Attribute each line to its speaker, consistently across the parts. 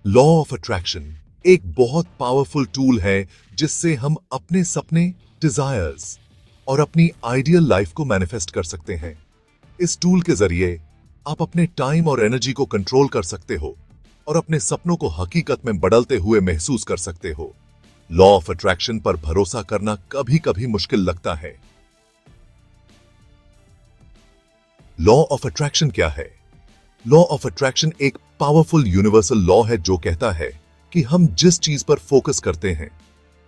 Speaker 1: Law of attraction एक बहुत powerful tool है जिससे हम अपने सपने, डिजायर्स और अपनी आइडियल लाइफ को मैनिफेस्ट कर सकते हैं। इस टूल के जरिए आप अपने टाइम और एनर्जी को कंट्रोल कर सकते हो और अपने सपनों को हकीकत में बदलते हुए महसूस कर सकते हो। लॉ ऑफ अट्रैक्शन पर भरोसा करना कभी कभी मुश्किल लगता है। लॉ ऑफ अट्रैक्शन क्या है? लॉ ऑफ अट्रैक्शन एक पावरफुल यूनिवर्सल लॉ है जो कहता है कि हम जिस चीज पर फोकस करते हैं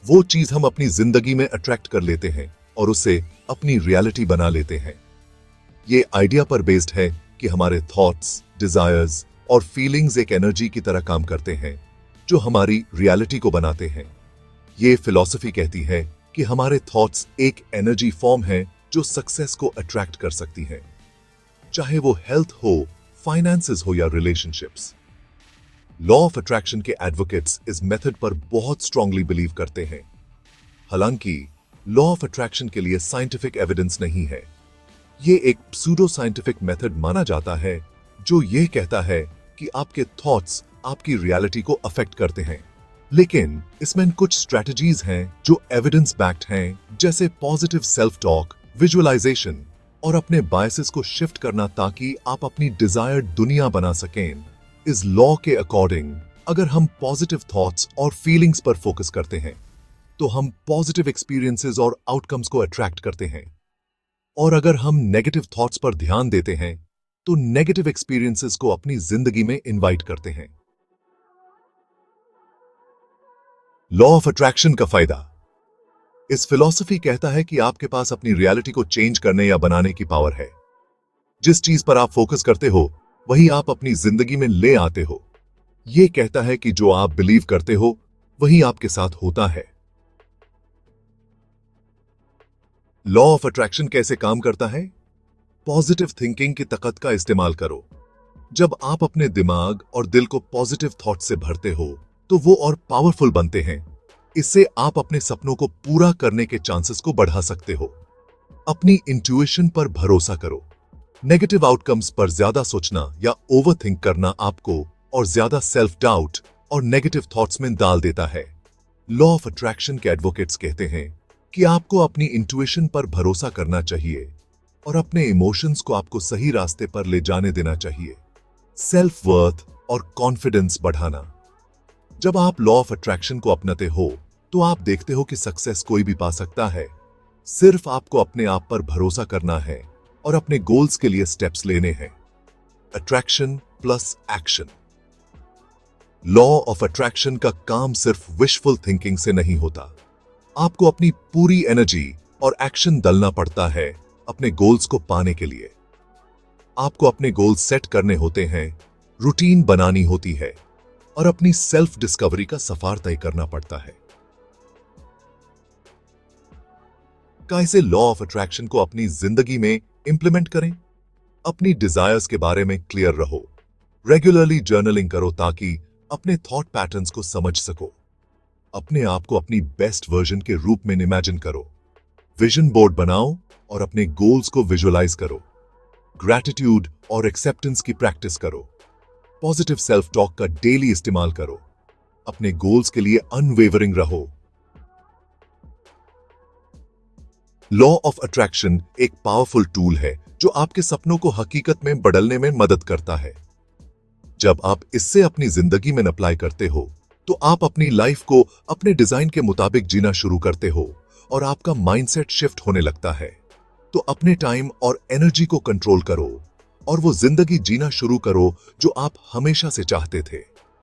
Speaker 1: वो चीज हम अपनी जिंदगी में अट्रैक्ट कर लेते हैं और उसे अपनी रियलिटी बना लेते हैं। ये आइडिया पर बेस्ड है कि हमारे थॉट्स, डिजायर्स और फीलिंग्स एक एनर्जी की तरह काम करते हैं जो हमारी रियलिटी को बनाते हैं। ये फिलॉसफी कहती है कि हमारे थॉट्स एक एनर्जी फॉर्म है जो सक्सेस को अट्रैक्ट कर सकती है, चाहे वो हेल्थ हो, फाइनेंसेस हो या रिलेशनशिप्स। लॉ ऑफ अट्रैक्शन के एडवोकेट्स इस मेथड पर बहुत स्ट्रांगली बिलीव करते हैं। हालांकि लॉ ऑफ अट्रैक्शन के लिए साइंटिफिक एविडेंस नहीं है। ये एक प्सूडो साइंटिफिक मेथड माना जाता है जो ये कहता है कि आपके थॉट्स आपकी रियलिटी को अफेक्ट करते हैं, लेकिन इसमें कुछ स्ट्रेटजीज हैं जो एविडेंस बैक्ड हैं, जैसे पॉजिटिव सेल्फ टॉक, विजुअलाइजेशन और अपने बायसेस को शिफ्ट करना ताकि आप अपनी डिजायर्ड दुनिया बना सकें। इस लॉ के अकॉर्डिंग अगर हम पॉजिटिव थॉट्स और फीलिंग्स पर फोकस करते हैं तो हम पॉजिटिव एक्सपीरियंसेस और आउटकम्स को अट्रैक्ट करते हैं, और अगर हम नेगेटिव थॉट्स पर ध्यान देते हैं तो नेगेटिव एक्सपीरियंसेस को अपनी जिंदगी में इनवाइट करते हैं। लॉ ऑफ अट्रैक्शन का फायदा। इस फिलॉसफी कहता है कि आपके पास अपनी रियलिटी को चेंज करने या बनाने की पावर है। जिस चीज पर आप फोकस करते हो वही आप अपनी जिंदगी में ले आते हो। यह कहता है कि जो आप बिलीव करते हो वही आपके साथ होता है। लॉ ऑफ अट्रैक्शन कैसे काम करता है? पॉजिटिव थिंकिंग की ताकत का इस्तेमाल करो। जब आप अपने दिमाग और दिल को पॉजिटिव थॉट से भरते हो तो वो और पावरफुल बनते हैं। इससे आप अपने सपनों को पूरा करने के चांसेस को बढ़ा सकते हो। अपनी इंट्यूशन पर भरोसा करो। नेगेटिव आउटकम्स पर ज्यादा सोचना या ओवरथिंक करना आपको और ज्यादा सेल्फ डाउट और नेगेटिव थॉट्स में डाल देता है। लॉ ऑफ अट्रैक्शन के एडवोकेट्स कहते हैं कि आपको अपनी इंट्यूशन पर भरोसा करना चाहिए और अपने इमोशंस को आपको सही रास्ते पर ले जाने देना चाहिए। सेल्फ वर्थ और कॉन्फिडेंस बढ़ाना। जब आप लॉ ऑफ अट्रैक्शन को अपनाते हो तो आप देखते हो कि सक्सेस कोई भी पा सकता है। सिर्फ आपको अपने आप पर भरोसा करना है और अपने गोल्स के लिए स्टेप्स लेने हैं। Attraction plus action. Law of attraction का काम सिर्फ विशफुल थिंकिंग से नहीं होता। आपको अपनी पूरी एनर्जी और एक्शन डालना पड़ता है अपने गोल्स को पाने के लिए। आपको अपने गोल्स सेट करने होते हैं, रूटीन बनानी होती है और अपनी सेल्फ डिस्कवरी का सफर तय करना पड़ता है। कैसे लॉ ऑफ अट्रैक्शन को अपनी जिंदगी में इंप्लीमेंट करें? अपनी डिजायर्स के बारे में क्लियर रहो। रेगुलरली जर्नलिंग करो ताकि अपने थॉट पैटर्न्स को समझ सको। अपने आप को अपनी बेस्ट वर्जन के रूप में इमेजिन करो। विजन बोर्ड बनाओ और अपने गोल्स को विजुअलाइज करो। ग्रैटिट्यूड और एक्सेप्टेंस की प्रैक्टिस करो। पॉजिटिव सेल्फ टॉक का डेली इस्तेमाल करो। अपने गोल्स के लिए अनवेवरिंग रहो। लॉ ऑफ अट्रैक्शन एक पावरफुल टूल है जो आपके सपनों को हकीकत में बदलने में मदद करता है। जब आप इससे अपनी जिंदगी में अप्लाई करते हो तो आप अपनी लाइफ को अपने डिजाइन के मुताबिक जीना शुरू करते हो और आपका माइंडसेट शिफ्ट होने लगता है। तो अपने टाइम और एनर्जी को कंट्रोल करो और वो जिंदगी जीना शुरू करो जो आप हमेशा से चाहते थे।